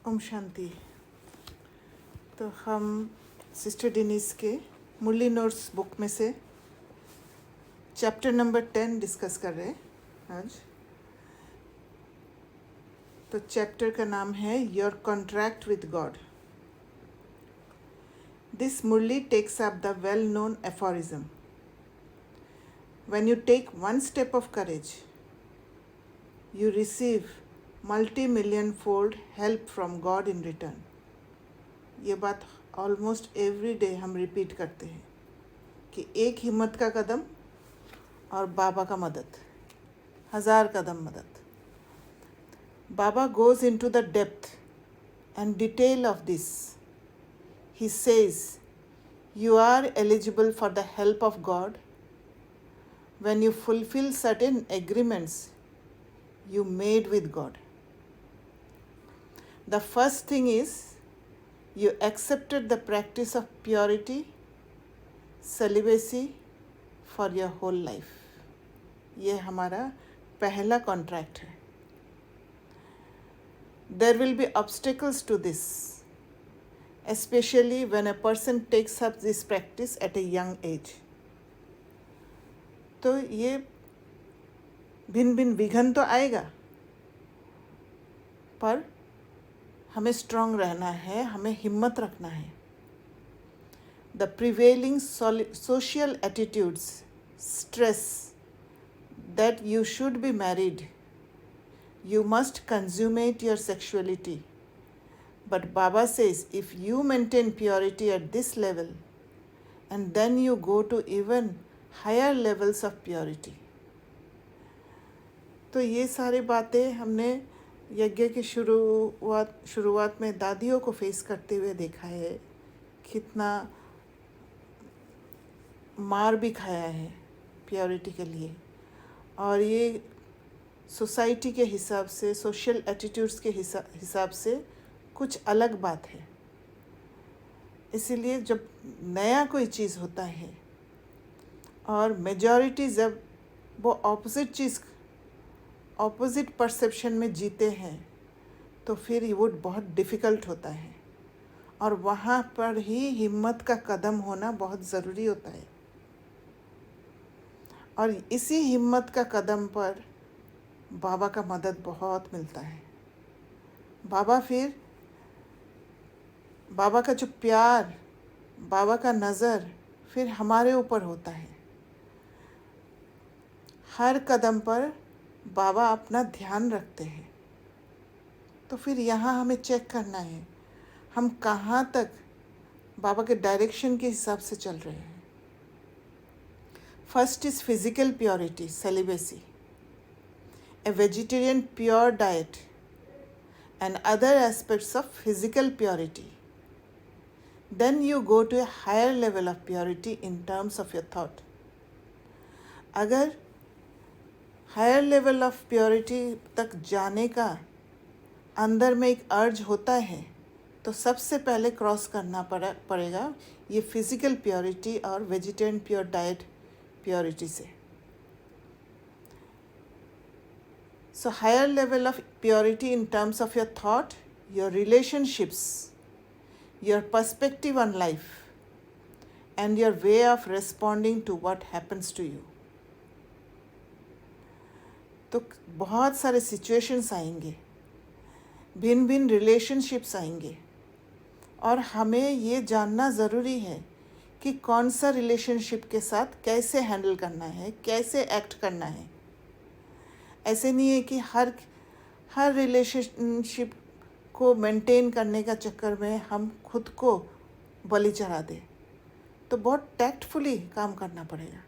ओम शांति। तो हम sister Dennis के मुरली नोट्स बुक में से चैप्टर नंबर 10 डिस्कस कर रहे हैं आज। तो चैप्टर का नाम है your contract with God. This Murli takes up the well known aphorism, when you take one step of courage you receive multi-million fold help from God in return। ये बात ऑलमोस्ट एवरी डे हम repeat करते हैं कि एक हिम्मत का कदम और बाबा का मदद, 1000 कदम मदद। बाबा goes into the depth and detail of this. He says, you are eligible for the help of God when you fulfill certain agreements you made with God. The first thing is you accepted the practice of purity, celibacy for your whole life. ये हमारा पहला contract है। There will be obstacles to this, especially when a person takes up this practice at a young age. तो ये भिन्न भिन्न विघ्न तो आएगा, पर हमें स्ट्रांग रहना है, हमें हिम्मत रखना है। The prevailing social attitudes stress that you should be married, you must consummate your sexuality. But Baba says if you maintain purity at this level and then you go to even higher levels of purity. तो ये सारी बातें हमने यज्ञ की शुरुआत में दादियों को फेस करते हुए देखा है। कितना मार भी खाया है प्योरिटी के लिए, और ये सोसाइटी के हिसाब से, सोशल एटीट्यूड्स के हिसाब से कुछ अलग बात है। इसीलिए जब नया कोई चीज़ होता है और मेजॉरिटी जब वो ऑपोजिट परसेप्शन में जीते हैं तो फिर वो बहुत डिफ़िकल्ट होता है, और वहाँ पर ही हिम्मत का कदम होना बहुत ज़रूरी होता है। और इसी हिम्मत का कदम पर बाबा का मदद बहुत मिलता है। बाबा का जो प्यार, बाबा का नज़र फिर हमारे ऊपर होता है। हर कदम पर बाबा अपना ध्यान रखते हैं। तो फिर यहाँ हमें चेक करना है हम कहाँ तक बाबा के डायरेक्शन के हिसाब से चल रहे हैं। First is physical purity, celibacy, a vegetarian pure diet and other aspects of physical purity. Then you go to a higher level of purity in terms of your thought. अगर हायर लेवल ऑफ प्योरिटी तक जाने का अंदर में एक अर्ज होता है तो सबसे पहले क्रॉस करना पड़ेगा ये फिजिकल प्योरिटी और वेजिटेरियन प्योर डाइट प्योरिटी से। So higher level of purity in terms of your thought, your relationships, your perspective on life and your way of responding to what happens to you. तो बहुत सारे situations आएंगे, भिन्न भिन्न relationships आएंगे, और हमें ये जानना ज़रूरी है कि कौन सा रिलेशनशिप के साथ कैसे हैंडल करना है, कैसे एक्ट करना है। ऐसे नहीं है कि हर रिलेशनशिप को मेंटेन करने का चक्कर में हम खुद को बलि चढ़ा दें। तो बहुत टैक्टफुली काम करना पड़ेगा।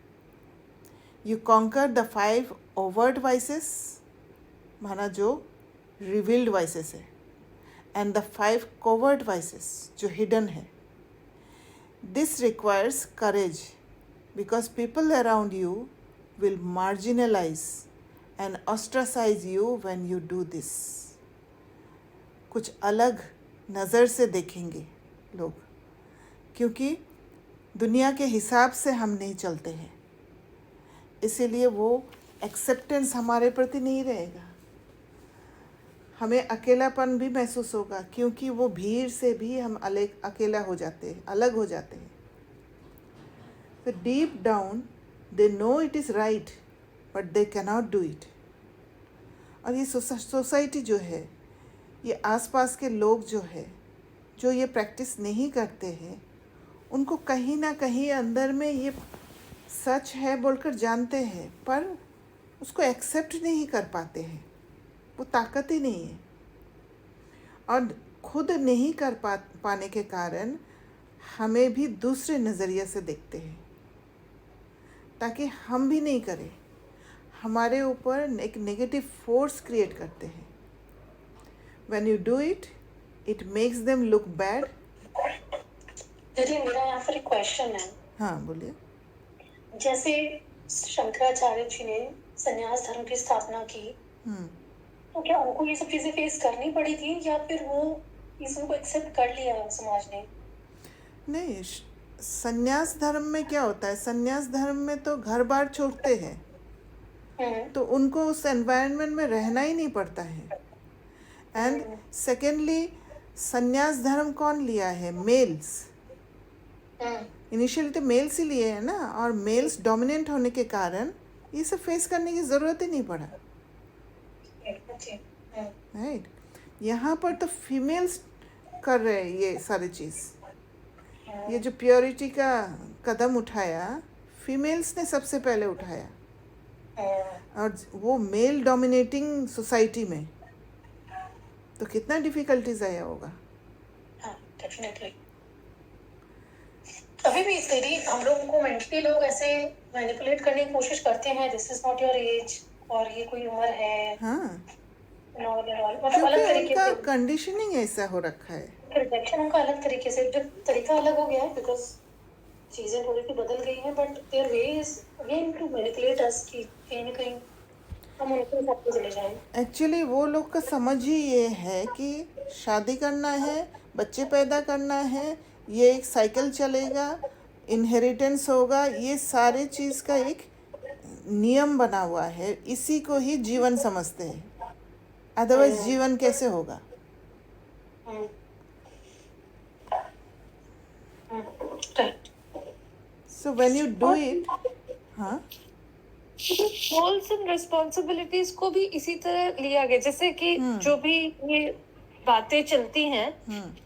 You conquer the 5 overt vices, माना जो revealed vices है, and the 5 covert vices जो hidden है। This requires courage because people around you will marginalize and ostracize you when you do this। कुछ अलग नज़र से देखेंगे लोग, क्योंकि दुनिया के हिसाब से हम नहीं चलते हैं, इसीलिए वो एक्सेप्टेंस हमारे प्रति नहीं रहेगा। हमें अकेलापन भी महसूस होगा, क्योंकि वो भीड़ से भी हम अकेला हो जाते हैं, अलग हो जाते हैं। तो deep down they know it is right but they cannot do it. और ये सोसाइटी जो है, ये आसपास के लोग जो है, जो ये प्रैक्टिस नहीं करते हैं, उनको कहीं ना कहीं अंदर में ये सच है बोलकर जानते हैं, पर उसको एक्सेप्ट नहीं कर पाते हैं। वो ताकत ही नहीं है, और खुद नहीं कर पाने के कारण हमें भी दूसरे नज़रिए से देखते हैं, ताकि हम भी नहीं करें। हमारे ऊपर एक नेगेटिव फोर्स क्रिएट करते हैं। When you do it, it makes them look bad. दीदी मेरा यहाँ पर एक क्वेश्चन है। हाँ बोलिए। जैसे शंकराचार्य जी ने संन्यास धर्म की स्थापना की, तो क्या उनको ये सब चीजें फेस करनी पड़ी थी, या फिर वो इसको एक्सेप्ट कर लिया समाज ने? नहीं, संन्यास धर्म में क्या होता है, संन्यास धर्म में तो घर बार छोड़ते हैं, तो उनको उस एनवायरनमेंट में रहना ही नहीं पड़ता है। एंड सेकेंडली, संन्यास धर्म कौन लिया है? मेल्स। इनिशियली तो मेल्स ही लिए हैं ना, और मेल्स डोमिनेंट होने के कारण ये सब फेस करने की ज़रूरत ही नहीं पड़ा। राइट, यहाँ पर तो फीमेल्स कर रहे हैं ये सारी चीज़। ये जो प्योरिटी का कदम उठाया, फीमेल्स ने सबसे पहले उठाया, और वो मेल डोमिनेटिंग सोसाइटी में, तो कितना डिफिकल्टीज आया होगा। डेफिनेटली। अभी भी दीदी हम लोगों को मेंटली लोग ऐसे मैनिपुलेट करने की कोशिश करते हैं, this is not your age, और ये कोई उम्र है। हाँ, मतलब अलग तरीके उनका से कंडीशनिंग ऐसा हो रखा है, रिजेक्शन उनका अलग तरीके से, जो तरीका अलग हो गया है, बिकॉज चीजें थोड़ी सी बदल गई हैं, but their way is again to manipulate us कि कहीं ना कहीं हम उनके हिसाब से चले जाएं। एक्चुअली वो लोग का समझ ही ये है कि शादी करना है, बच्चे पैदा करना है, ये एक साइकिल चलेगा, इनहेरिटेंस होगा, ये सारे चीज़ का एक नियम बना हुआ है, इसी को ही जीवन समझते हैं। अदरवाइज जीवन कैसे होगा? So when you do it, हाँ, रोल्स एंड रिस्पॉन्सिबिलिटीज को भी इसी तरह लिया गया, जैसे कि जो भी ये बातें चलती हैं,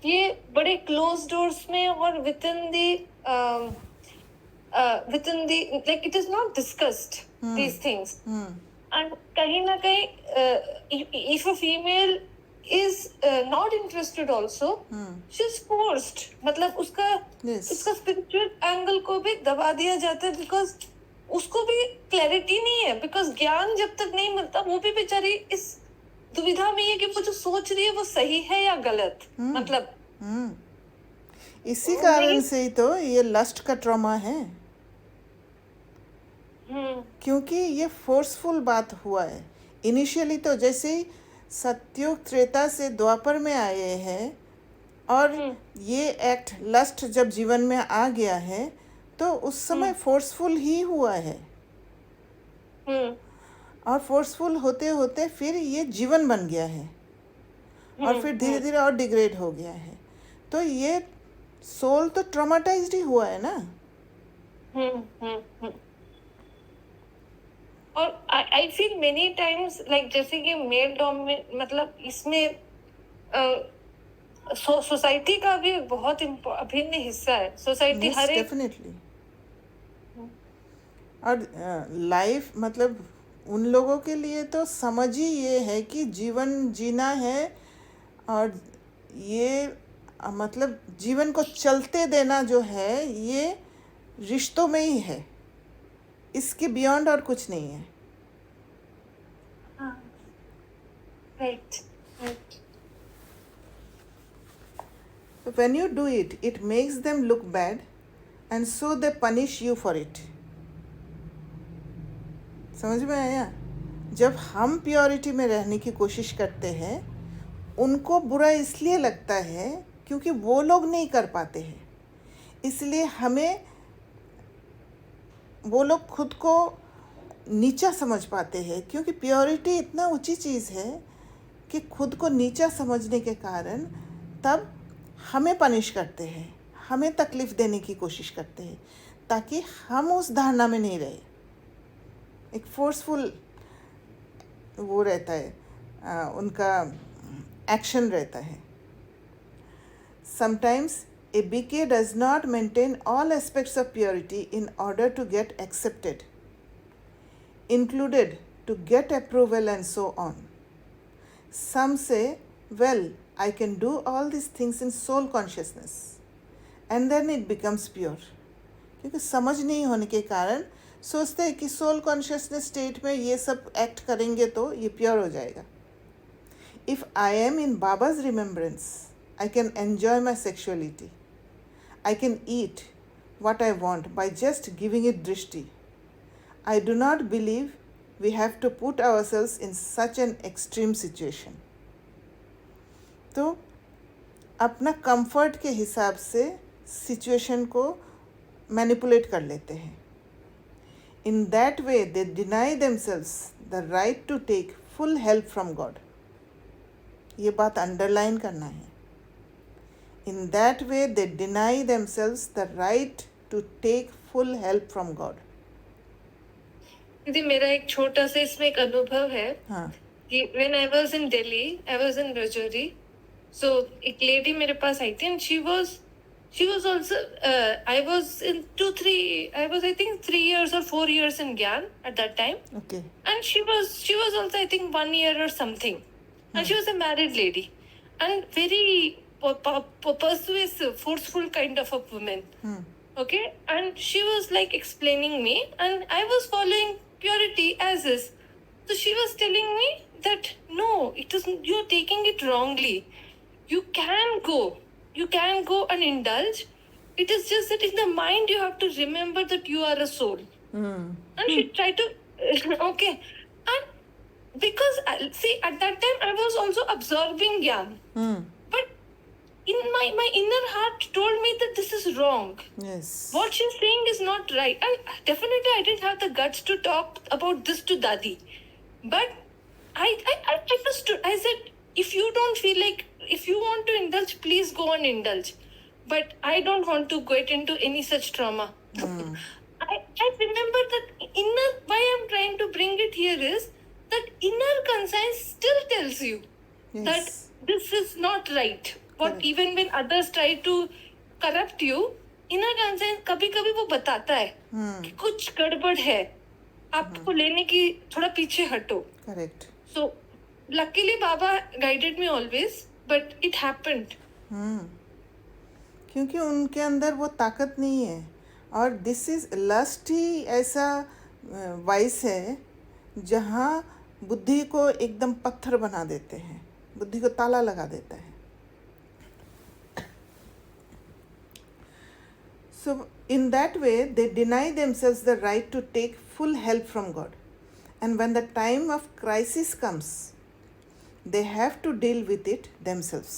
ये बड़े क्लोज डोर्स में और with in the like it is not discussed these things. And कहीं ना कहीं if a female is not interested also, she's forced, मतलब उसका spiritual angle को भी दबा दिया जाता है, because उसको भी क्लैरिटी नहीं है, बिकॉज ज्ञान जब तक नहीं मिलता, वो भी बेचारी इस दुविधा में है कि वो जो सोच रही है वो सही है या गलत। मतलब इसी कारण से ही तो ये लस्ट का ट्रॉमा है, क्योंकि ये फोर्सफुल बात हुआ है। इनिशियली तो जैसे ही सत्युग त्रेता से द्वापर में आए हैं, और ये एक्ट लस्ट जब जीवन में आ गया है, तो उस समय फोर्सफुल ही हुआ है, और फोर्सफुल होते होते फिर ये जीवन बन गया है, और फिर धीरे धीरे और डिग्रेड हो गया है। तो ये सोल तो ट्रॉमाटाइज्ड ही हुआ है ना। और I feel many times like जैसे कि मेल डोमिनेट, मतलब इसमें सोसाइटी का भी बहुत अभिन्न हिस्सा है। सोसाइटी हर एक डेफिनेटली, और लाइफ मतलब उन लोगों के लिए तो समझ ही ये है कि जीवन जीना है, और ये मतलब जीवन को चलते देना जो है, ये रिश्तों में ही है, इसके बियॉन्ड और कुछ नहीं है। Right. So when you do it, it makes them look bad, and so they punish you for it. समझ में आया? जब हम प्योरिटी में रहने की कोशिश करते हैं, उनको बुरा इसलिए लगता है क्योंकि वो लोग नहीं कर पाते हैं, इसलिए हमें वो लोग खुद को नीचा समझ पाते हैं, क्योंकि प्योरिटी इतना ऊंची चीज़ है कि खुद को नीचा समझने के कारण तब हमें पनिश करते हैं, हमें तकलीफ़ देने की कोशिश करते हैं, ताकि हम उस धारणा में नहीं रहे। एक फोर्सफुल वो रहता है, उनका एक्शन रहता है। Sometimes a BK does not maintain all aspects of purity in order to get accepted, included to get approval and so on. Some say, well, I can do all these things in soul consciousness and then it becomes pure. क्योंकि समझ नहीं होने के कारण सोचते हैं कि soul consciousness state में ये सब एक्ट करेंगे तो ये प्योर हो जाएगा। If I am in Baba's remembrance, I can enjoy my sexuality. I can eat what I want by just giving it drishti. I do not believe we have to put ourselves in such an extreme situation. तो अपना comfort के हिसाब से situation को manipulate कर लेते हैं। In that way, they deny themselves the right to take full help from God. ये बात अंडरलाइन करना है। In that way, they deny themselves the right to take full help from God. दीदी मेरा एक छोटा सा इसमें एक अनुभव है हाँ कि when I was in Delhi, I was in Rajouri, so एक लेडी मेरे पास आई थी and she was also I was I think 3 years or 4 years in Gyan at that time, okay and she was also I think 1 year or something, and she was a married lady and very persuasive, forceful kind of a woman. Okay, and she was like explaining me and I was following purity as is. So she was telling me that no, it is, you're taking it wrongly. You can go and indulge. It is just that in the mind you have to remember that you are a soul. And she tried to okay, and because see at that time I was also absorbing Gyan, but in my inner heart told me that this is wrong. yes What she's saying is not right. And definitely I didn't have the guts to talk about this to Dadi. But I understood. I said, if you don't feel like, if you want to indulge, please go and indulge. But I don't want to get into any such trauma. I remember that inner, why I'm trying to bring it here is that inner conscience still tells you that yes this is not right. What Correct. even when others try to corrupt you, inner conscience कभी कभी वो बताता है कि कुछ गड़बड़ है, आपको लेने की थोड़ा पीछे हटो. correct So luckily Baba guided me always, but it happened. क्योंकि उनके अंदर वो ताकत नहीं है और दिस इज लस्ट ही ऐसा वाइस है जहाँ बुद्धि को एकदम पत्थर बना देते हैं, बुद्धि को ताला लगा देता है. So in that way they deny themselves the right to take full help from God, and when the time of crisis comes they have to deal with it themselves.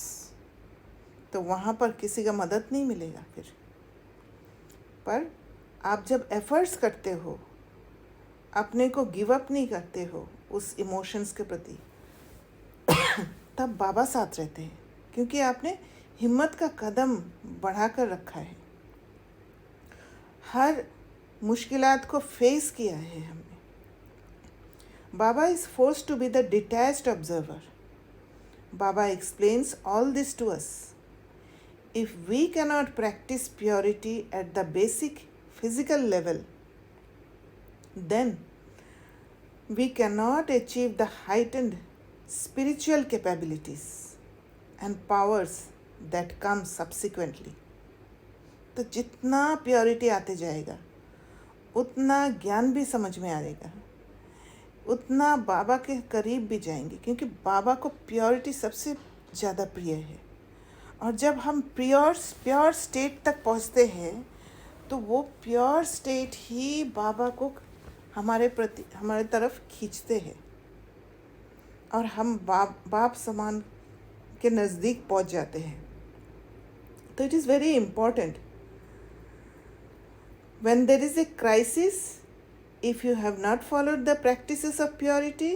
तो वहाँ पर किसी का मदद नहीं मिलेगा फिर. पर आप जब एफर्ट्स करते हो, अपने को गिव अप नहीं करते हो उस इमोशंस के प्रति, तब बाबा साथ रहते हैं, क्योंकि आपने हिम्मत का कदम बढ़ाकर रखा है, हर मुश्किलात को फेस किया है हमने. Baba is forced to be the detached observer. Baba explains all this to us. If we cannot practice purity at the basic physical level, then we cannot achieve the heightened spiritual capabilities and powers that come subsequently. तो जितना purity आते जाएगा उतना ज्ञान भी समझ में आएगा, उतना बाबा के करीब भी जाएंगे, क्योंकि बाबा को प्योरिटी सबसे ज़्यादा प्रिय है. और जब हम प्योर स्टेट तक पहुंचते हैं तो वो प्योर स्टेट ही बाबा को हमारे तरफ खींचते हैं और हम बाप समान के नज़दीक पहुंच जाते हैं. तो it is very important when there is a crisis, if you have not followed the practices of purity,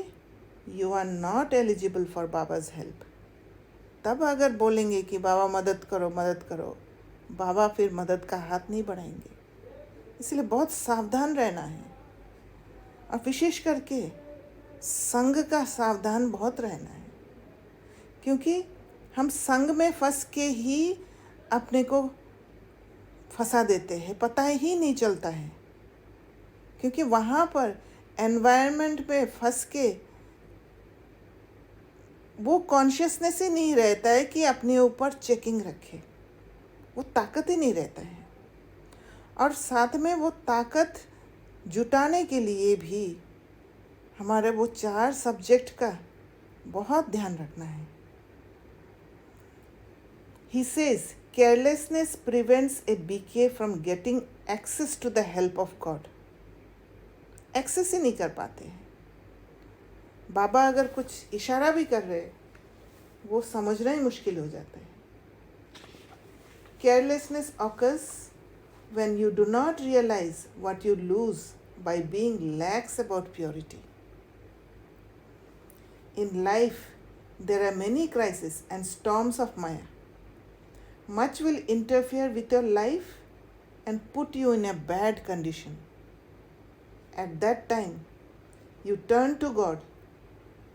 you are not eligible for Baba's help. तब अगर बोलेंगे कि बाबा मदद करो, बाबा फिर मदद का हाथ नहीं बढ़ाएंगे. इसलिए बहुत सावधान रहना है, और विशेष करके संग का सावधान बहुत रहना है, क्योंकि हम संग में फंस के ही अपने को फंसा देते हैं, पता ही नहीं चलता है, क्योंकि वहाँ पर एनवायरनमेंट में फंस के वो कॉन्शियसनेस ही नहीं रहता है कि अपने ऊपर चेकिंग रखे, वो ताकत ही नहीं रहता है. और साथ में वो ताकत जुटाने के लिए भी हमारे वो 4 सब्जेक्ट का बहुत ध्यान रखना है. He says, carelessness prevents a BK from getting access to the help of God. Access ही नहीं कर पाते हैं. बाबा अगर कुछ इशारा भी कर रहे, वो समझना ही मुश्किल हो जाता है. Carelessness occurs when you do not realize what you lose by being lax about purity. In life, there are many crises and storms of Maya. Much will interfere with your life and put you in a bad condition. At that time, you turn to God,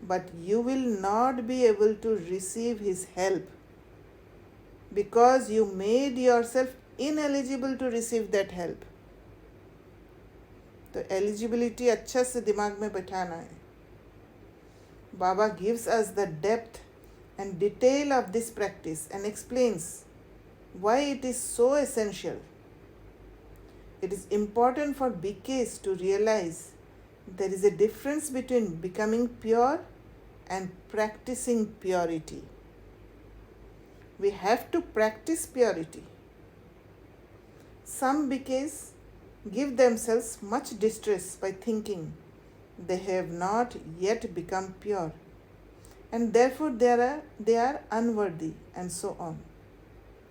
but you will not be able to receive His help because you made yourself ineligible to receive that help. तो eligibility अच्छा से दिमाग में बैठाना है. Baba gives us the depth and detail of this practice and explains why it is so essential. It is important for BKs to realize there is a difference between becoming pure and practicing purity. We have to practice purity. Some BKs give themselves much distress by thinking they have not yet become pure and therefore they are unworthy and so on.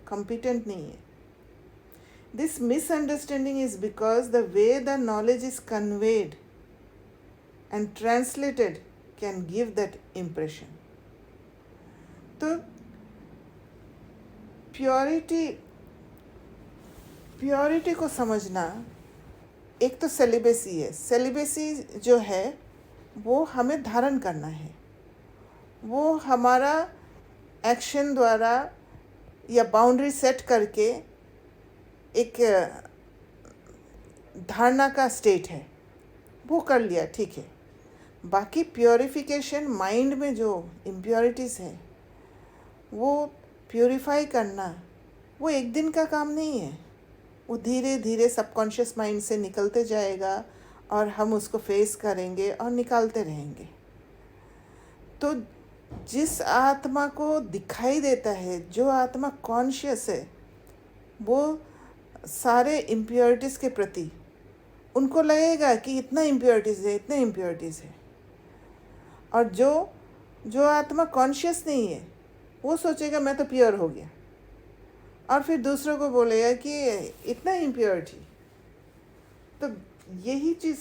Competent नहीं है. This misunderstanding is because the way the knowledge is conveyed and translated can give that impression. तो purity को समझना, एक तो celibacy है. Celibacy जो है वो हमें धारण करना है, वो हमारा एक्शन द्वारा या बाउंड्री सेट करके एक धारणा का स्टेट है, वो कर लिया, ठीक है. बाकी प्योरिफिकेशन, माइंड में जो इम्प्योरिटीज़ है वो प्योरीफाई करना, वो एक दिन का काम नहीं है. वो धीरे धीरे सबकॉन्शियस माइंड से निकलते जाएगा और हम उसको फेस करेंगे और निकालते रहेंगे. तो जिस आत्मा को दिखाई देता है, जो आत्मा कॉन्शियस है, वो सारे इम्प्योरिटीज़ के प्रति उनको लगेगा कि इतना इम्प्योरिटीज़ है, इतने इम्प्योरिटीज़ है. और जो आत्मा कॉन्शियस नहीं है वो सोचेगा मैं तो प्योर हो गया, और फिर दूसरों को बोलेगा कि इतना इम्प्योरिटी. तो यही चीज़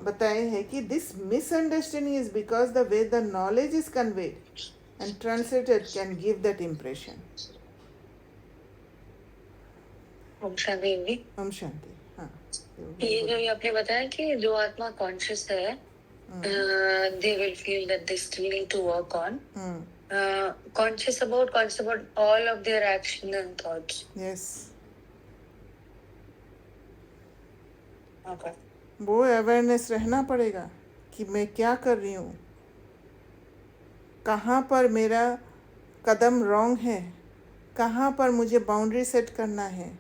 बताए हैं कि this misunderstanding is because the way the knowledge is conveyed and translated can give that impression. ओम शांति. ओम शांति. हाँ, ये जो आपने बताया कि जो आत्मा कॉन्शियस है, they will feel that they still need to work on. Conscious about all of their action and thoughts. Yes. Okay. वो अवेयरनेस रहना पड़ेगा कि मैं क्या कर रही हूँ, कहाँ पर मेरा कदम रॉन्ग है, कहाँ पर मुझे बाउंड्री सेट करना है,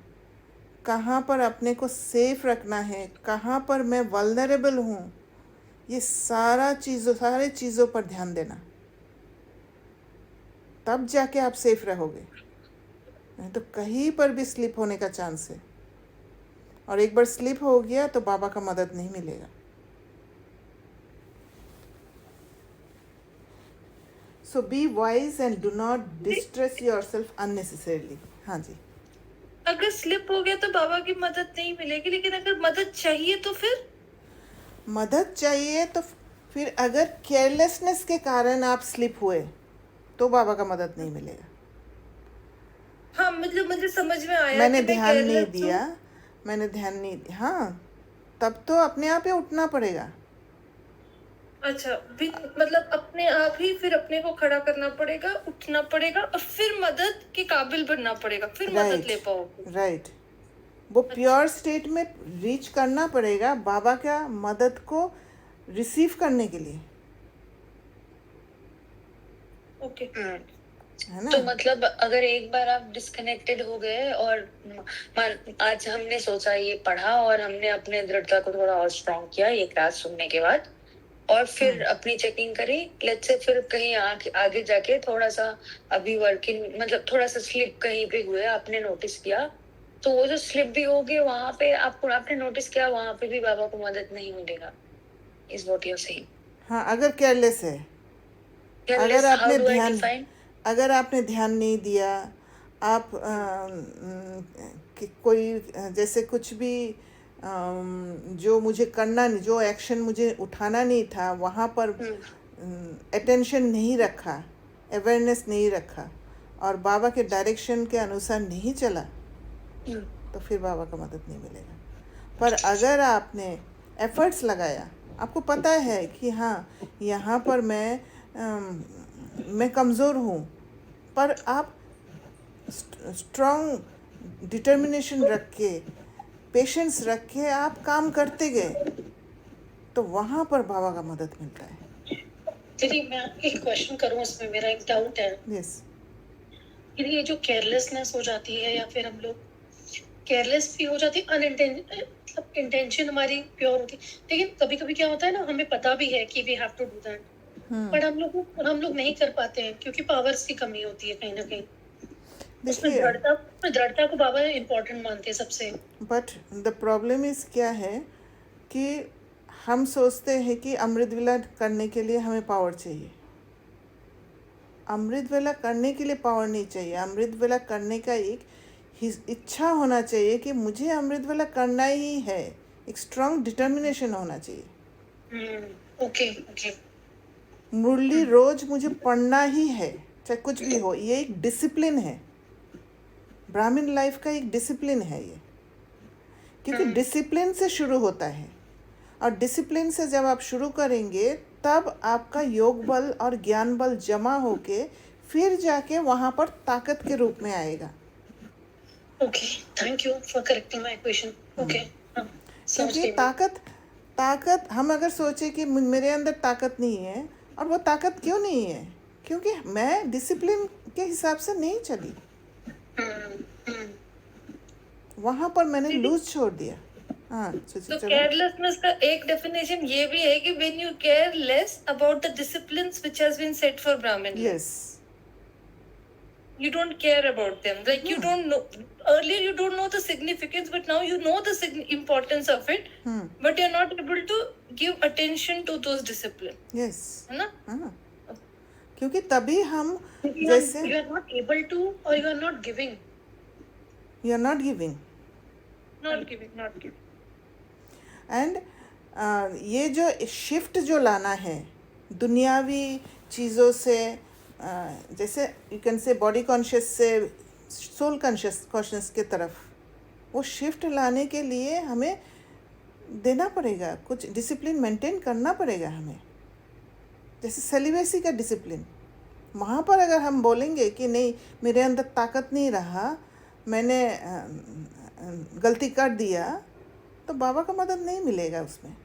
कहाँ पर अपने को सेफ रखना है, कहाँ पर मैं वल्नरेबल हूँ. ये सारे चीज़ों पर ध्यान देना, तब जाके आप सेफ रहोगे. नहीं तो कहीं पर भी स्लिप होने का चांस है, और एक बार स्लिप हो गया तो बाबा का मदद नहीं मिलेगा. So be wise and do not distress yourself unnecessarily. हाँ जी. अगर स्लिप हो गया तो बाबा की मदद नहीं मिलेगी, लेकिन अगर मदद चाहिए तो फिर मदद चाहिए तो फिर अगर केयरलेसनेस के कारण आप स्लिप हुए तो बाबा का मदद नहीं मिलेगा। हाँ, मुझे समझ में आया मैंने कि मैं ध्यान नहीं careless हूँ। दिया, मैंने ध्यान नहीं दिया, हाँ, तब तो अपने आप ही उठना पड़ेगा। अच्छा, मतलब अपने आप ही फिर अपने को खड़ा करना पड़ेगा, उठना पड़ेगा और फिर मदद के काबिल बनना पड़ेगा, फिर मदद राइट, ले पाओगे। राइट, वो प्योर स्टेट में रीच करना पड़ेगा बाबा का मदद को रिसीव करने के लिए, ओके। है ना। तो मतलब अगर एक बार आप डिस्कनेक्टेड हो गए और आज हमने सोचा ये पढ़ा और हमने अपने दृढ़ता को थोड़ा और स्ट्रॉन्ग किया ये क्लास सुनने के बाद, और फिर अपनी चेकिंग करी, लेट्स से फिर कहीं आगे जाके थोड़ा सा अभी वर्किंग मतलब थोड़ा सा स्लिप कहीं पे हुए, आपने नोटिस किया, तो वो जो स्लिप भी हो गए वहां पे आपने नोटिस किया वहां पे भी बाबा को मदद नहीं मिलेगा, is what you are saying. हाँ, अगर केयरलेस है, अगर आपने अगर आपने ध्यान नहीं दिया, आप कोई जैसे कुछ भी जो मुझे करना नहीं, जो एक्शन मुझे उठाना नहीं था वहाँ पर अटेंशन नहीं रखा, अवेयरनेस नहीं रखा और बाबा के डायरेक्शन के अनुसार नहीं चला, तो फिर बाबा का मदद नहीं मिलेगा। पर अगर आपने एफर्ट्स लगाया, आपको पता है कि हाँ यहाँ पर मैं कमज़ोर हूँ, पर आप स्ट्रॉन्ग डिटर्मिनेशन रख के, पेशेंस रख के आप काम करते गए, तो वहाँ पर बाबा का मदद मिलता है। दीदी मैं एक क्वेश्चन करूँ, इसमें मेरा एक डाउट है। यस, ये जो केयरलेसनेस हो जाती है या फिर हम लोग केयरलेस भी हो जाती है, मतलब इंटेंशन हमारी प्योर होती है, लेकिन कभी कभी क्या होता है ना, हमें पता भी है कि we have to do that, but हम लोग नहीं कर पाते हैं क्योंकि पावर्स की कमी होती है कहीं ना कहीं। उसमें दृढ़ता को बाबा इम्पोर्टेंट मानते हैं सबसे। बट द प्रॉब्लम इज़ क्या है कि हम सोचते हैं कि अमृत वेला करने के लिए हमें पावर चाहिए। अमृत वेला करने के लिए पावर नहीं चाहिए। अमृत वेला करने का एक इच्छा होना चाहिए कि मुझे अमृत वेला करना ही है, एक स्ट्रॉन्ग डिटर्मिनेशन होना चाहिए। Okay okay. मुरली रोज मुझे पढ़ना ही है, चाहे कुछ भी हो। ये एक डिसिप्लिन है, ब्राह्मण लाइफ का एक डिसिप्लिन है ये, क्योंकि डिसिप्लिन से शुरू होता है और डिसिप्लिन से जब आप शुरू करेंगे तब आपका योग बल और ज्ञान बल जमा होके फिर जाके वहाँ पर ताकत के रूप में आएगा। Okay, thank you for correcting my question. Okay, क्योंकि ताकत हम अगर सोचे कि मेरे अंदर ताकत नहीं है, और वो ताकत क्यों नहीं है, क्योंकि मैं डिसिप्लिन के हिसाब से नहीं चली, वहाँ पर मैंने लूज छोड़ दिया। हाँ, तो केयरलेसनेस का एक डेफिनेशन ये भी है कि when you care less about the disciplines which has been set for Brahmin life. Yes. You don't care about them. Like you don't know. Earlier you don't know the significance, but now you know the importance of it. But you're not able to give attention to those disciplines. Yes. है ना? हाँ. क्योंकि तभी हम जैसे you are not able to or you are not giving. You are not giving. Not giving. And ये जो shift जो लाना है दुनियावी चीज़ों से, जैसे you can say body conscious से सोल कॉन्शियस के तरफ, वो शिफ्ट लाने के लिए हमें देना पड़ेगा, कुछ डिसिप्लिन मेंटेन करना पड़ेगा हमें। जैसे सेलिब्रेसी का डिसिप्लिन, वहाँ पर अगर हम बोलेंगे कि नहीं मेरे अंदर ताकत नहीं रहा, मैंने गलती कर दिया, तो बाबा का मदद नहीं मिलेगा उसमें।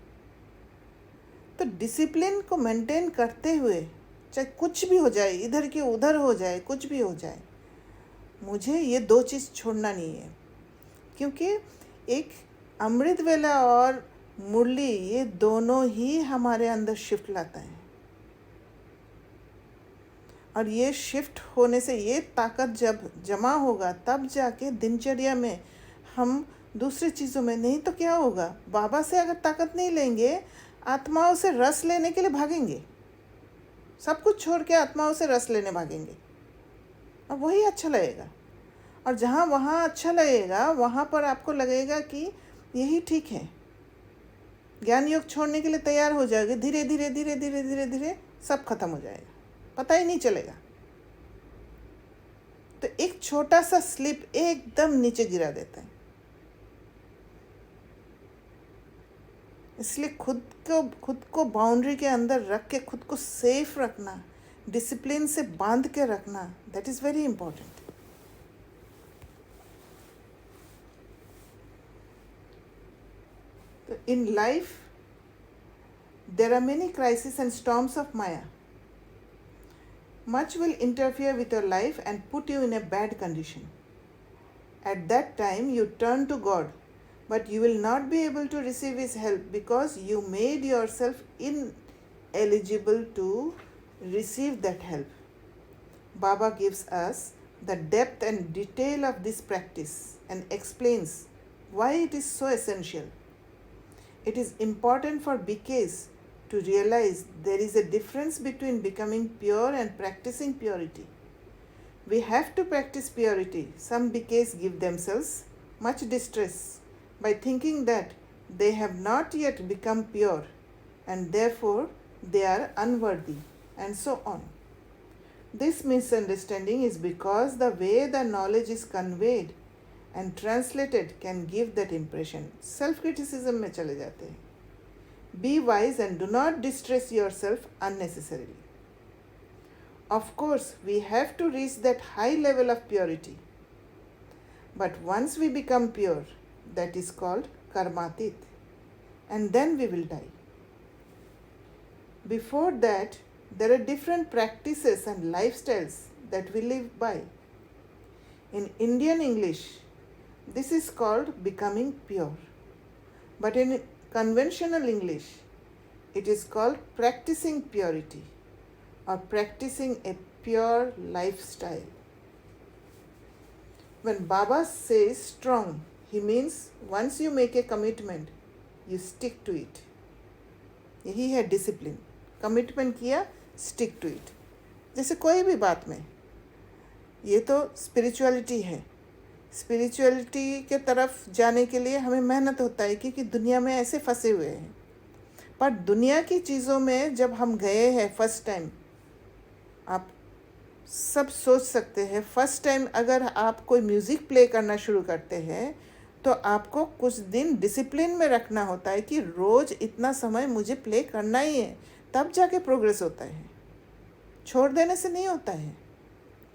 तो डिसिप्लिन को मेंटेन करते हुए चाहे कुछ भी हो जाए, इधर की उधर हो जाए, कुछ भी हो जाए, मुझे ये दो चीज़ छोड़ना नहीं है। क्योंकि एक अमृत वेला और मुरली ये दोनों ही हमारे अंदर शिफ्ट लाता है, और ये शिफ्ट होने से ये ताकत जब जमा होगा तब जाके दिनचर्या में हम दूसरी चीज़ों में, नहीं तो क्या होगा, बाबा से अगर ताकत नहीं लेंगे, आत्माओं से रस लेने के लिए भागेंगे, सब कुछ छोड़ के आत्माओं से रस लेने भागेंगे, और वही अच्छा लगेगा। और जहाँ वहाँ अच्छा लगेगा वहाँ पर आपको लगेगा कि यही ठीक है, ज्ञान योग छोड़ने के लिए तैयार हो जाओगे, धीरे धीरे धीरे धीरे धीरे धीरे सब खत्म हो जाएगा, पता ही नहीं चलेगा। तो एक छोटा सा स्लिप एकदम नीचे गिरा देता है। इसलिए खुद को बाउंड्री के अंदर रख के खुद को सेफ रखना, डिसिप्लिन से बांध के रखना, दैट इज वेरी इंपॉर्टेंट। तो in life there are many crises and storms of Maya. Much will interfere with your life and put you in a bad condition. At that time, you turn to God, but you will not be able to receive His help because you made yourself ineligible to receive that help. Baba gives us the depth and detail of this practice and explains why it is so essential. It is important for BKs to realize there is a difference between becoming pure and practicing purity. We have to practice purity. Some BKs give themselves much distress by thinking that they have not yet become pure and therefore they are unworthy, and so on. This misunderstanding is because the way the knowledge is conveyed and translated can give that impression. Self-criticism में चले जाते हैं। Be wise and do not distress yourself unnecessarily. Of course, we have to reach that high level of purity. But once we become pure, that is called karmatit, and then we will die. Before that, there are different practices and lifestyles that we live by. In Indian English, this is called becoming pure. But in conventional English, it is called practicing purity or practicing a pure lifestyle. When Baba says strong, he means once you make a commitment, you stick to it. यही है discipline. Commitment किया, stick to it. जैसे कोई भी बात में, ये तो स्पिरिचुअलिटी है। स्पिरिचुअलिटी के तरफ जाने के लिए हमें मेहनत होता है क्योंकि दुनिया में ऐसे फंसे हुए हैं। पर दुनिया की चीज़ों में जब हम गए हैं फर्स्ट टाइम, आप सब सोच सकते हैं, फर्स्ट टाइम अगर आप कोई म्यूज़िक प्ले करना शुरू करते हैं तो आपको कुछ दिन डिसिप्लिन में रखना होता है कि रोज़ इतना समय मुझे प्ले करना ही है, तब जाके प्रोग्रेस होता है। छोड़ देने से नहीं होता है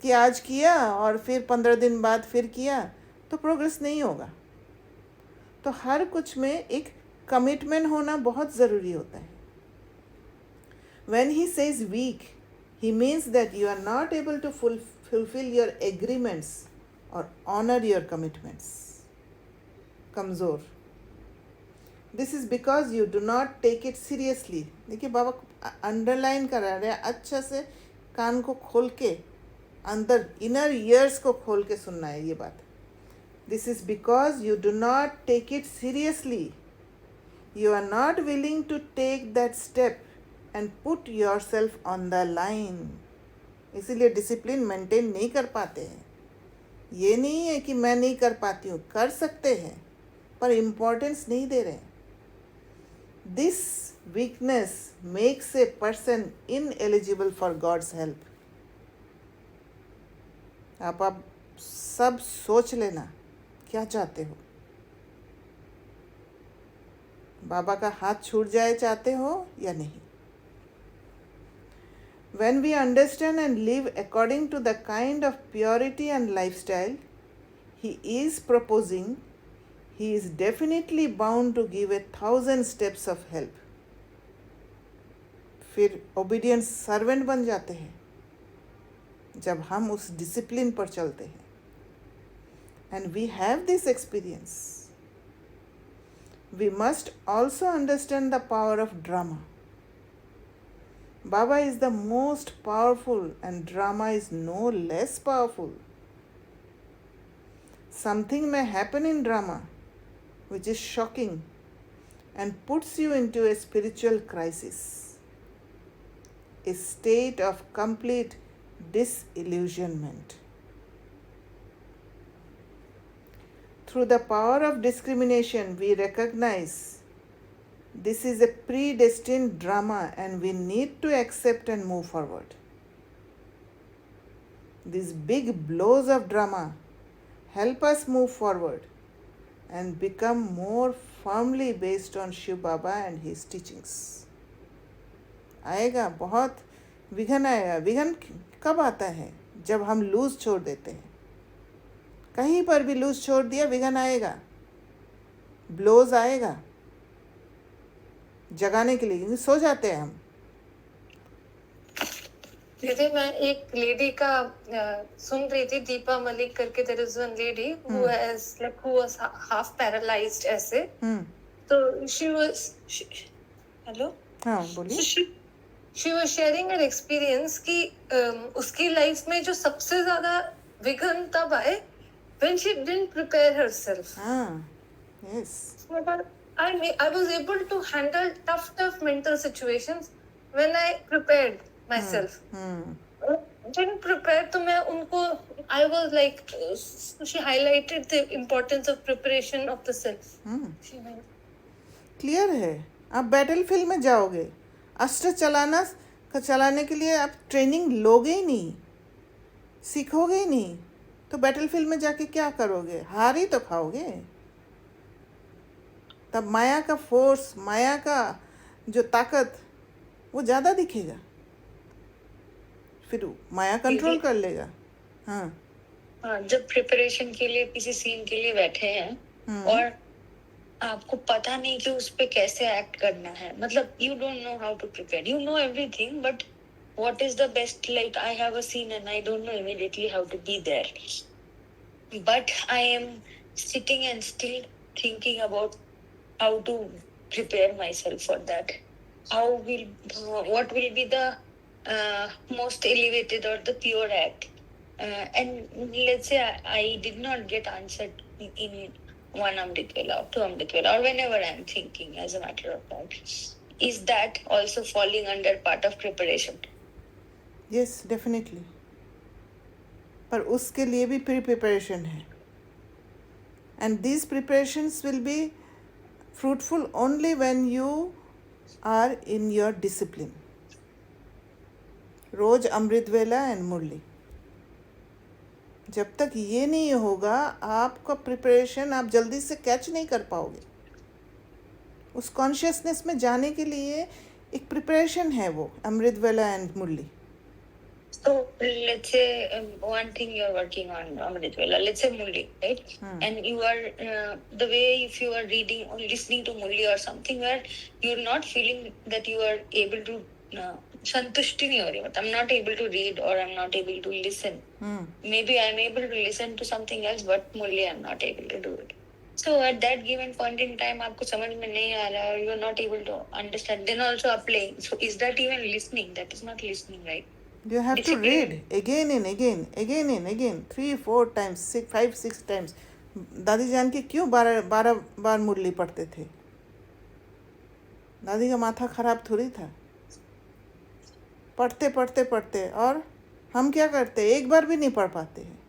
कि आज किया और फिर 15 दिन बाद फिर किया तो प्रोग्रेस नहीं होगा। तो हर कुछ में एक कमिटमेंट होना बहुत ज़रूरी होता है। When he says weak, he means that you are not able to fulfill your agreements or honor your commitments. कमज़ोर। This is because you do not take it seriously. देखिए बाबा अंडरलाइन करा रहे हैं, अच्छा से कान को खोल के, अंदर इनर ईयर्स को खोल के सुनना है ये बात। This is because you do not take it seriously. You are not willing to take that step and put yourself on the line. इसीलिए डिसिप्लिन मेंटेन नहीं कर पाते हैं। ये नहीं है कि मैं नहीं कर पाती हूँ, कर सकते हैं पर इम्पोर्टेंस नहीं दे रहे हैं। This weakness makes a person ineligible for God's help. आप सब सोच लेना क्या चाहते हो। बाबा का हाथ छूट जाए चाहते हो या नहीं। When we understand and live according to the kind of purity and lifestyle he is proposing, he is definitely bound to give 1,000 steps of help. फिर obedient servant बन जाते हैं जब हम उस डिसिप्लिन पर चलते हैं। And we have this experience. We must also understand the power of drama. Baba is the most powerful and drama is no less powerful. Something may happen in drama which is shocking and puts you into a spiritual crisis, a state of complete disillusionment. Through the power of discrimination, we recognize This is a predestined drama and we need to accept and move forward. These big blows of drama help us move forward and become more firmly based on Shiv Baba and his teachings. आएगा बहुत विघन आएगा. विघन कब आता है? जब हम loose छोड़ देते हैं. कहीं पर भी लूज छोड़ दिया विघन आएगा, ब्लोज आएगा जगाने के लिए, क्योंकि सो जाते हैं हम. दीदी मैं एक लेडी का सुन रही थी, दीपा मलिक करके. There is one lady who has like who was half paralysed ऐसे. तो शी वाज हेलो हाँ बोलिए. She was sharing her experience कि उसकी लाइफ में जो सबसे ज्यादा विघन तब आए when she didn't prepare herself. Yes. I was able to handle tough mental situations when I prepared myself. Didn't prepare तो मैं उनको I was like she highlighted the importance of preparation of the self. Clear है. आप battlefield में जाओगे, अस्त्र चलाने के लिए आप ट्रेनिंग लोगे ही नहीं, सीखोगे ही नहीं, तो बैटलफील्ड में जाके क्या करोगे? हार ही तो खाओगे. तब माया का फोर्स, माया का जो ताकत वो ज़्यादा दिखेगा, फिर माया कंट्रोल कर लेगा. हाँ, जब प्रिपरेशन के लिए किसी सीन के लिए बैठे हैं और आपको पता नहीं कि उस पे कैसे एक्ट करना है, मतलब you don't know how to prepare, you know everything but what is the best, like I have a scene and I don't know immediately how to be there, but I am sitting and still thinking about how to prepare myself for that. What will be the most elevated or the pure act, and let's say I did not get answered in one Amrit Vela or two Amrit Vela or whenever I am thinking, as a matter of fact, is that also falling under part of preparation? Yes definitely. पर उसके लिए भी pre preparation है, and these preparations will be fruitful only when you are in your discipline. रोज अमृत वेला and मुरली, जब तक ये नहीं होगा आपका प्रिपरेशन आप जल्दी से कैच नहीं कर पाओगे. उस कॉन्शियसनेस में जाने के लिए एक प्रिपरेशन है वो अमृत वेला एंड मुरली. So let's say one thing you're working on Amrit Vela, let's say Mulli, right? And you are the way if you are reading or listening to Mulli or something where you're not feeling that you are able to santushti nahi ho rahi, I'm not able to read or I'm not able to listen. Maybe I'm able to listen to something else but Mulli I'm not able to do it. So at that given point in time आपको समझ में नहीं आ रहा है, you're not able to understand, then also applying. So is that even listening? That is not listening, right? You have to read again and again 3-4 times 5-6 times. दादी जान के क्यों 12 बार मुरली पढ़ते थे? दादी का माथा खराब थोड़ी था. पढ़ते और हम क्या करते? एक बार भी नहीं पढ़ पाते हैं.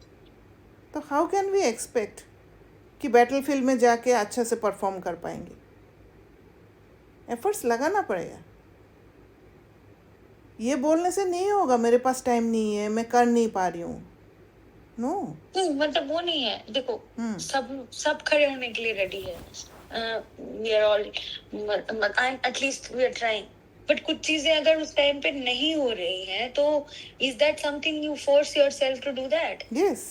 तो हाउ कैन वी एक्सपेक्ट कि बैटलफील्ड में जाके अच्छा से परफॉर्म कर पाएंगे? एफर्ट्स लगाना पड़ेगा. ये बोलने से नहीं होगा मेरे पास टाइम नहीं है, मैं कर नहीं पा रही हूँ. नो मतलब वो नहीं है. देखो सब खड़े होने के लिए रेडी है. We are all at least we are trying, but कुछ चीजें अगर उस टाइम पे नहीं हो रही हैं तो is that something you force yourself to do that? Yes,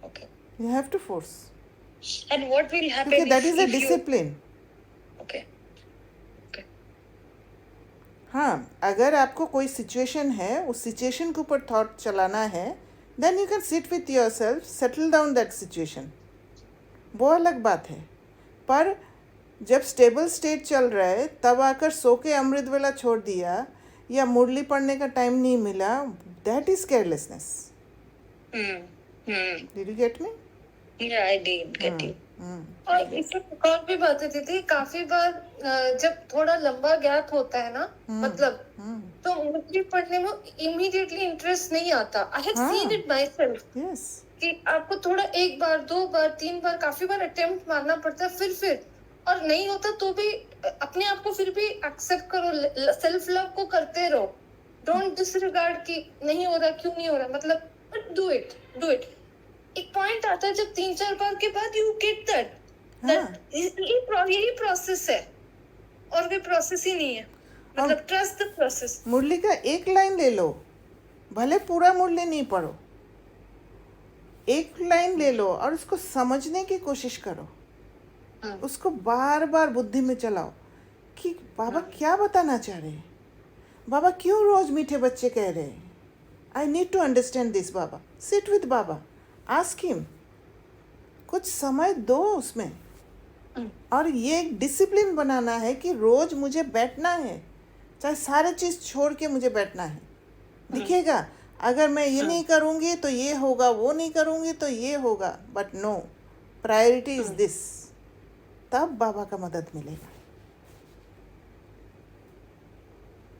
okay, you have to force. And what will happen क्योंकि that is a discipline. Okay. हाँ, अगर आपको कोई सिचुएशन है, उस सिचुएशन के ऊपर थॉट चलाना है, then you can sit with yourself, settle down that situation, वो अलग बात है. पर जब स्टेबल स्टेट चल रहा है तब आकर सो के अमृत वेला छोड़ दिया या मुरली पढ़ने का टाइम नहीं मिला, that is carelessness. Did you get me? या आई डिड गेट यू. और इसमें एक और भी बात है दीदी, काफी बार जब थोड़ा लंबा गैप होता है ना, मतलब तो मुरली पढ़ने में इमीडिएटली इंटरेस्ट नहीं आता. I have seen it my self कि आपको थोड़ा 1 बार 2 बार 3 बार काफी बार अटेम्प्ट मारना पड़ता है, फिर और नहीं होता तो भी अपने आप को फिर भी एक्सेप्ट करो, सेल्फ लव को करते रहो, डोंट डिसरिगार्ड कि नहीं हो रहा, क्यों नहीं हो रहा, मतलब डू इट, डू इट। एक पॉइंट आता है जब 3-4 बार के बाद यू गेट दैट यही प्रोसेस है, और कोई प्रोसेस ही नहीं है, मतलब ट्रस्ट द प्रोसेस। मुरली का एक लाइन ले लो, भले पूरा मुरली नहीं पढ़ो, एक लाइन ले लो और उसको समझने की कोशिश करो, उसको बार बार बुद्धि में चलाओ कि बाबा क्या बताना चाह रहे हैं, बाबा क्यों रोज मीठे बच्चे कह रहे हैं, I need to understand this. बाबा, सिट विद बाबा, आस्क हिम, कुछ समय दो उसमें। और ये एक डिसिप्लिन बनाना है कि रोज मुझे बैठना है, चाहे सारे चीज छोड़ के मुझे बैठना है। दिखेगा अगर मैं ये नहीं करूँगी तो ये होगा, वो नहीं करूँगी तो ये होगा, but no, priority is this. तब बाबा का मदद मिलेगा,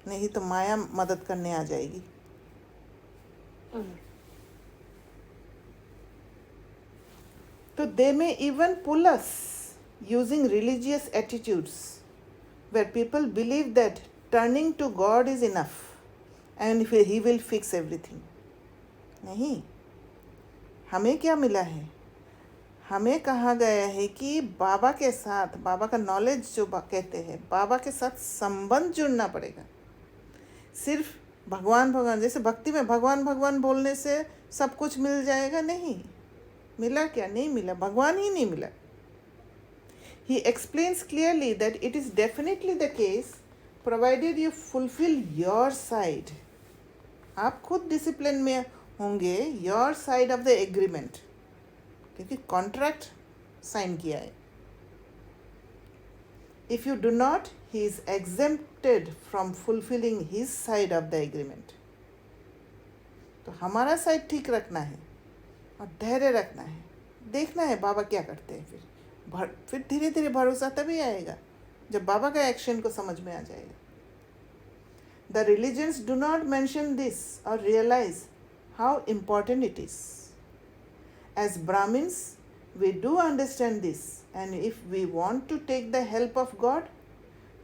नहीं तो माया मदद करने आ जाएगी। तो they may even pull us using religious attitudes where people believe that turning to God is enough and he will fix everything. नहीं, हमें क्या मिला है? हमें कहा गया है कि बाबा के साथ, बाबा का नॉलेज जो कहते हैं, बाबा के साथ संबंध जुड़ना पड़ेगा। सिर्फ भगवान भगवान, जैसे भक्ति में भगवान भगवान बोलने से सब कुछ मिल जाएगा, नहीं मिला। क्या नहीं मिला? भगवान ही नहीं मिला। He explains clearly that it is definitely the case provided you fulfill your side. आप खुद डिसिप्लिन में होंगे, your side of the agreement, क्योंकि कॉन्ट्रैक्ट साइन किया है। If you do not, he is exempted from fulfilling his side of the agreement. तो हमारा side ठीक रखना है और धैर्य रखना है, देखना है बाबा क्या करते हैं। फिर धीरे धीरे भरोसा तभी आएगा जब बाबा का एक्शन को समझ में आ जाएगा। The religions do not mention this और realise how important it is. As Brahmins we do understand this, and if we want to take the help of God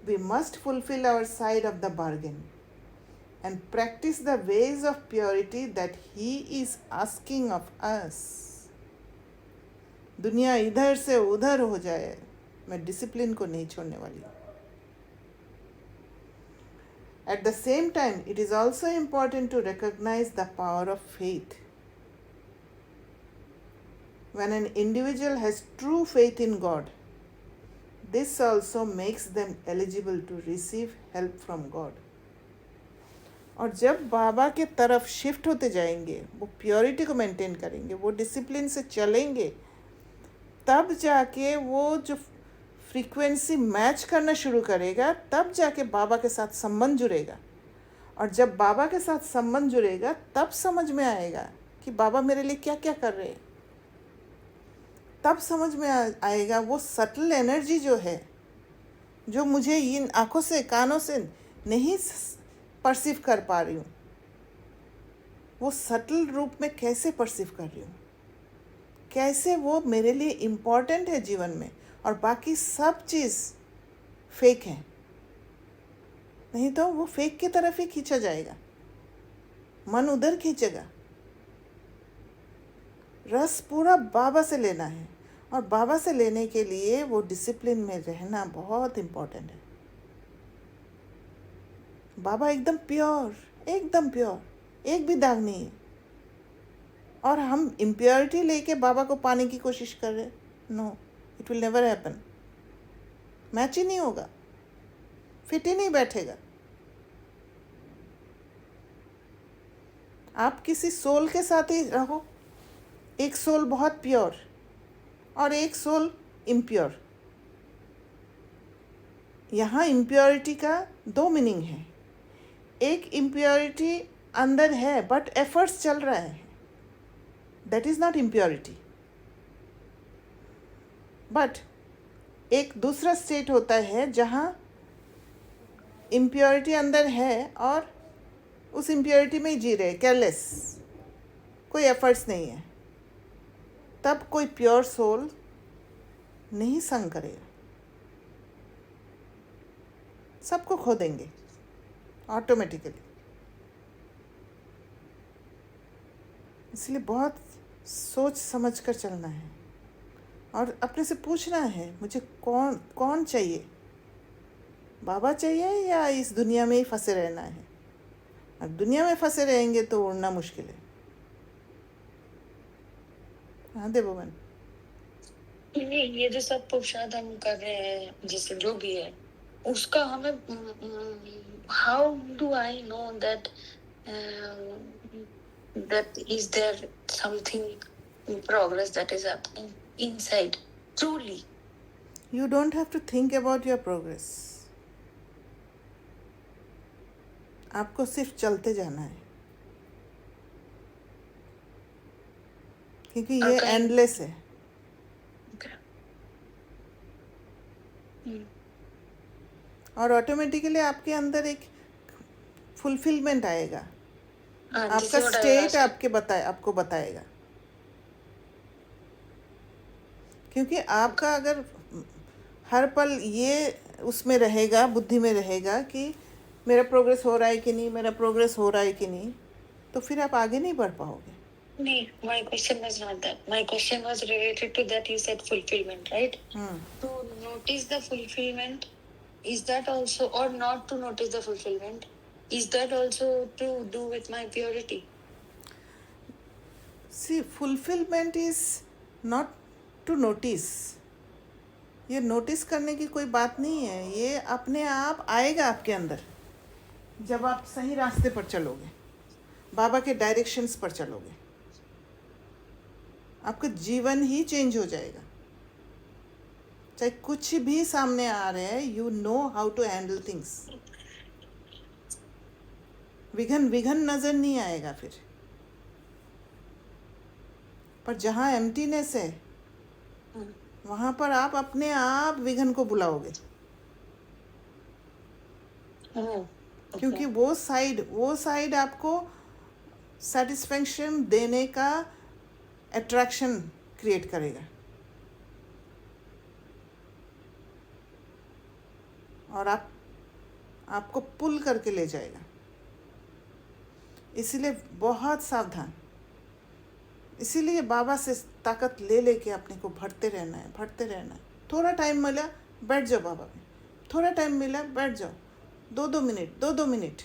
we must fulfil our side of the bargain and practice the ways of purity that he is asking of us. दुनिया इधर से उधर हो जाए, मैं discipline को नहीं छोड़ने वाली। At the same time, it is also important to recognize the power of faith. When an individual has true faith in God, this also makes them eligible to receive help from God. और जब बाबा के तरफ shift होते जाएंगे, वो purity को maintain करेंगे, वो डिसिप्लिन से चलेंगे, तब जाके वो जो फ्रीक्वेंसी मैच करना शुरू करेगा, तब जाके बाबा के साथ संबंध जुड़ेगा। और जब बाबा के साथ संबंध जुड़ेगा तब समझ में आएगा कि बाबा मेरे लिए क्या क्या कर रहे हैं। तब समझ में आएगा वो सटल एनर्जी जो है, जो मुझे इन आँखों से कानों से नहीं परसीव कर पा रही हूँ, वो सटल रूप में कैसे परसीव कर रही हूँ, कैसे वो मेरे लिए इम्पॉर्टेंट है जीवन में, और बाकी सब चीज़ फेक है। नहीं तो वो फेक की तरफ ही खींचा जाएगा, मन उधर खींचेगा। रस पूरा बाबा से लेना है, और बाबा से लेने के लिए वो डिसिप्लिन में रहना बहुत इम्पॉर्टेंट है। बाबा एकदम प्योर, एकदम प्योर, एक भी दाग नहीं है, और हम इम्प्योरिटी लेके बाबा को पाने की कोशिश कर रहे हैं। No, it will never happen. Match ही नहीं होगा, फिट ही नहीं बैठेगा। आप किसी सोल के साथ ही रहो, एक सोल बहुत प्योर और एक सोल इम्प्योर। यहाँ इम्प्योरिटी का दो मीनिंग है। एक इम्प्योरिटी अंदर है बट एफर्ट्स चल रहा है, that is not impurity. But एक दूसरा स्टेट होता है जहाँ इम्प्योरिटी अंदर है और उस इम्प्योरिटी में ही जी रहे, केयरलेस, कोई एफर्ट्स नहीं है। तब कोई प्योर सोल नहीं संग करेगा। सबको खो देंगे ऑटोमेटिकली। इसलिए बहुत सोच समझ कर चलना है और अपने से पूछना है मुझे कौन कौन चाहिए, बाबा चाहिए या इस दुनिया में ही फंसे रहना है। अब दुनिया में फंसे रहेंगे तो उड़ना मुश्किल है। हाँ देवोमन। नहीं, ये जो सब पुरुषार्थ हम कर रहे हैं जिससे जो भी है उसका हमें how do I know that that is there something in progress that is happening inside truly? You don't have to think about your progress. आपको सिर्फ चलते जाना है क्योंकि ये Okay. एंडलेस है। Okay. और ऑटोमेटिकली आपके अंदर एक फुलफिलमेंट आएगा। आपका स्टेट आपको बताएगा। क्योंकि आपका अगर हर पल ये उसमें रहेगा, बुद्धि में रहेगा कि मेरा प्रोग्रेस हो रहा है कि नहीं, मेरा प्रोग्रेस हो रहा है कि नहीं, तो फिर आप आगे नहीं बढ़ पाओगे। Nee, my question was not that. My question was related to that you said fulfillment, right? To notice the fulfillment, is that also, or not to notice the fulfillment, is that also to do with my purity? See, fulfillment is not to notice. ये notice करने की कोई बात नहीं है, ये अपने आप आएगा आपके अंदर जब आप सही रास्ते पर चलोगे, बाबा के डायरेक्शंस पर चलोगे। आपका जीवन ही चेंज हो जाएगा। चाहे कुछ भी सामने आ रहे हैं, you know how to handle things. विघन नजर नहीं आएगा फिर। पर जहाँ एम्प्टीनेस है वहाँ पर आप अपने आप विघन को बुलाओगे। क्योंकि वो साइड आपको सेटिस्फैक्शन देने का अट्रैक्शन क्रिएट करेगा और आपको पुल करके ले जाएगा। इसीलिए बहुत सावधान। इसीलिए बाबा से ताकत ले लेके अपने को भरते रहना है। थोड़ा टाइम मिला बैठ जाओ बाबा में, थोड़ा टाइम मिला बैठ जाओ, 2 मिनट।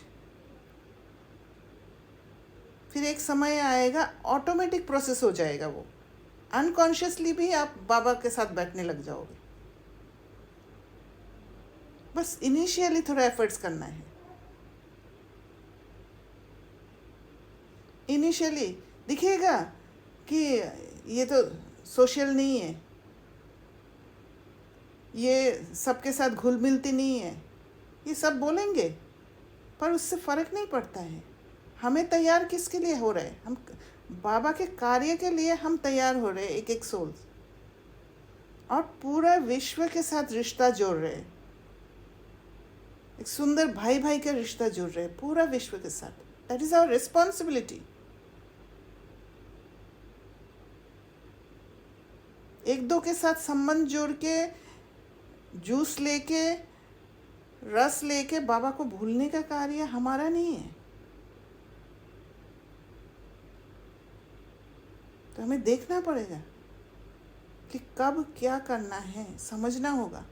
फिर एक समय आएगा, ऑटोमेटिक प्रोसेस हो जाएगा, वो अनकॉन्शियसली भी आप बाबा के साथ बैठने लग जाओगे। बस इनिशियली थोड़ा एफर्ट्स करना है। इनिशियली दिखेगा कि ये तो सोशल नहीं है, ये सबके साथ घुल मिलती नहीं है, ये सब बोलेंगे, पर उससे फ़र्क नहीं पड़ता है। हमें तैयार किसके लिए हो रहे हैं? हम बाबा के कार्य के लिए हम तैयार हो रहे हैं, एक सोल, और पूरा विश्व के साथ रिश्ता जोड़ रहे हैं। एक सुंदर भाई का रिश्ता जोड़ रहे हैं पूरा विश्व के साथ। That is our responsibility. एक दो के साथ संबंध जोड़ के, जूस लेके, रस लेके बाबा को भूलने का कार्य हमारा नहीं है। तो हमें देखना पड़ेगा कि कब क्या करना है, समझना होगा।